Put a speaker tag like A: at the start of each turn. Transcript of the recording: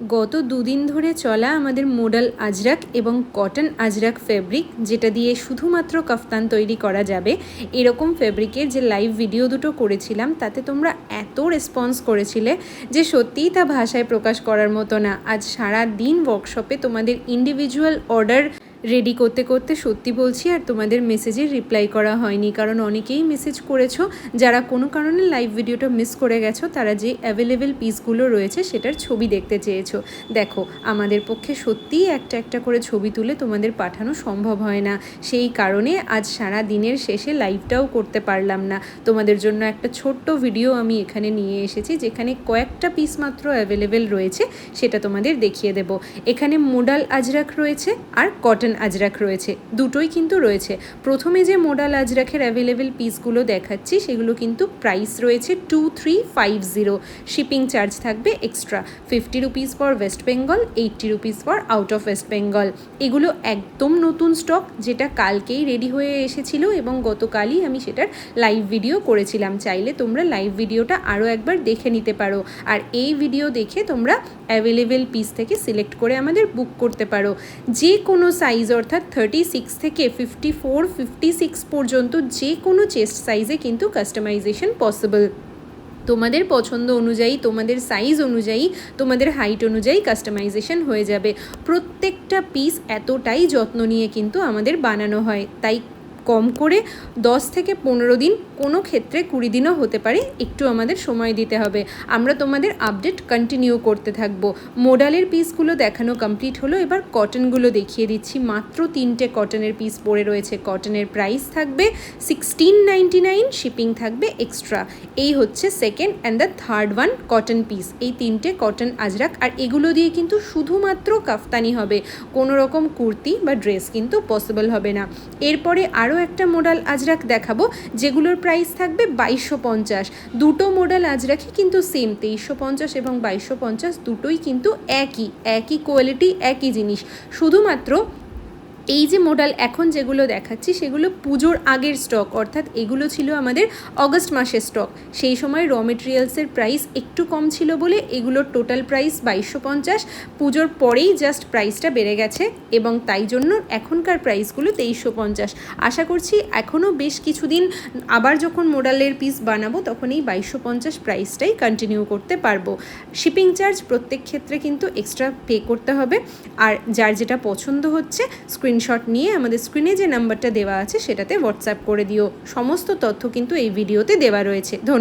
A: গত দুদিন ধরে চলা আমাদের মোডাল আজরাক এবং কটন আজরাক ফেব্রিক, যেটা দিয়ে শুধুমাত্র কাফতান তৈরি করা যাবে, এরকম ফেব্রিকের যে লাইভ ভিডিও দুটো করেছিলাম তাতে তোমরা এত রেসপন্স করেছিলে যে সত্যিই তা ভাষায় প্রকাশ করার মতো না। আজ সারা দিন ওয়ার্কশপে তোমাদের ইন্ডিভিজুয়াল অর্ডার রেডি করতে করতে সত্যি বলছি আর তোমাদের মেসেজের রিপ্লাই করা হয়নি, কারণ অনেকেই মেসেজ করেছো যারা কোনো কারণে লাইভ ভিডিওটা মিস করে গেছো, তারা যে অ্যাভেলেবেল পিসগুলো রয়েছে সেটার ছবি দেখতে চেয়েছো। দেখো, আমাদের পক্ষে সত্যিই একটা একটা করে ছবি তুলে তোমাদের পাঠানো সম্ভব হয় না, সেই কারণে আজ সারা দিনের শেষে লাইভটাও করতে পারলাম না। তোমাদের জন্য একটা ছোট্ট ভিডিও আমি এখানে নিয়ে এসেছি, যেখানে কয়েকটা পিস মাত্র অ্যাভেলেবেল রয়েছে, সেটা তোমাদের দেখিয়ে দেব। এখানে মোডাল আজরাক রয়েছে আর কটন আজরাক রয়েছে, দুটোই কিন্তু রয়েছে। প্রথমে যে মোডাল আজরাকের অ্যাভেলেবেল পিসগুলো দেখাচ্ছি সেগুলো কিন্তু প্রাইস রয়েছে 2350। শিপিং চার্জ থাকবে extra 50 rupees for West Bengal, 80 rupees for out of West Bengal. এগুলো একদম নতুন স্টক, যেটা কালকেই রেডি হয়ে এসেছিলো এবং গতকালই আমি সেটার লাইভ ভিডিও করেছিলাম। চাইলে তোমরা লাইভ ভিডিওটা আরও একবার দেখে নিতে পারো, আর এই ভিডিও দেখে তোমরা অ্যাভেলেবেল পিস থেকে সিলেক্ট করে আমাদের বুক করতে পারো। যে কোনো সাইজ অর্থাৎ 36 থেকে 54, 56 পর্যন্ত যে কোনো চেস্ট সাইজে কিন্তু কাস্টমাইজেশন পসিবল। তোমাদের পছন্দ অনুযায়ী, তোমাদের সাইজ অনুযায়ী, তোমাদের হাইট অনুযায়ী কাস্টমাইজেশন হয়ে যাবে। প্রত্যেকটা পিস এতটাই যত্ন নিয়ে কিন্তু আমাদের বানানো হয়, তাই কম করে 10 থেকে 15 দিন, কোনো ক্ষেত্রে 20 দিনও হতে পারে, একটু আমাদের সময় দিতে হবে। আমরা তোমাদের আপডেট কন্টিনিউ করতে থাকবো। মোডালের পিসগুলো দেখানো কমপ্লিট হলো, এবার কটনগুলো দেখিয়ে দিচ্ছি। মাত্র 3টে কটনের পিস পড়ে রয়েছে। কটনের প্রাইস থাকবে 1699, শিপিং থাকবে এক্সট্রা। এই হচ্ছে second and the third one cotton piece, এই 3টে কটন আজরাক। আর এগুলো দিয়ে কিন্তু শুধুমাত্র কাফতানি হবে, কোনো রকম কুর্তি বা ড্রেস কিন্তু পসিবল হবে না। এরপরে আরও একটা মোডাল আজরাক দেখাবো, যেগুলোর প্রাইস থাকবে 2250। দুটো মোডাল আজরাকই কিন্তু সেম, 2350 এবং 2250, দুটোই কিন্তু একই কোয়ালিটি, একই জিনিস। শুধুমাত্র এই যে মোডাল এখন যেগুলো দেখাচ্ছি সেগুলো পুজোর আগের স্টক, অর্থাৎ এগুলো ছিল আমাদের অগস্ট মাসের স্টক। সেই সময় র মেটেরিয়ালসের প্রাইস একটু কম ছিল বলে এগুলোর টোটাল প্রাইস 2250। পুজোর পরেই জাস্ট প্রাইসটা বেড়ে গেছে এবং তাই জন্য এখনকার প্রাইসগুলো 2350। আশা করছি এখনও বেশ কিছুদিন আবার যখন মোডালের পিস বানাবো তখন এই 2250 প্রাইসটাই কন্টিনিউ করতে পারবো। শিপিং চার্জ প্রত্যেক ক্ষেত্রে কিন্তু এক্সট্রা পে করতে হবে। আর যার যেটা পছন্দ হচ্ছে স্ক্রিনশট নিয়ে আমাদের স্ক্রিনে যে নাম্বারটা দেওয়া আছে সেটাতে হোয়াটসঅ্যাপ করে দিও। সমস্ত তথ্য কিন্তু এই ভিডিওতে দেওয়া রয়েছে। ধন্যবাদ।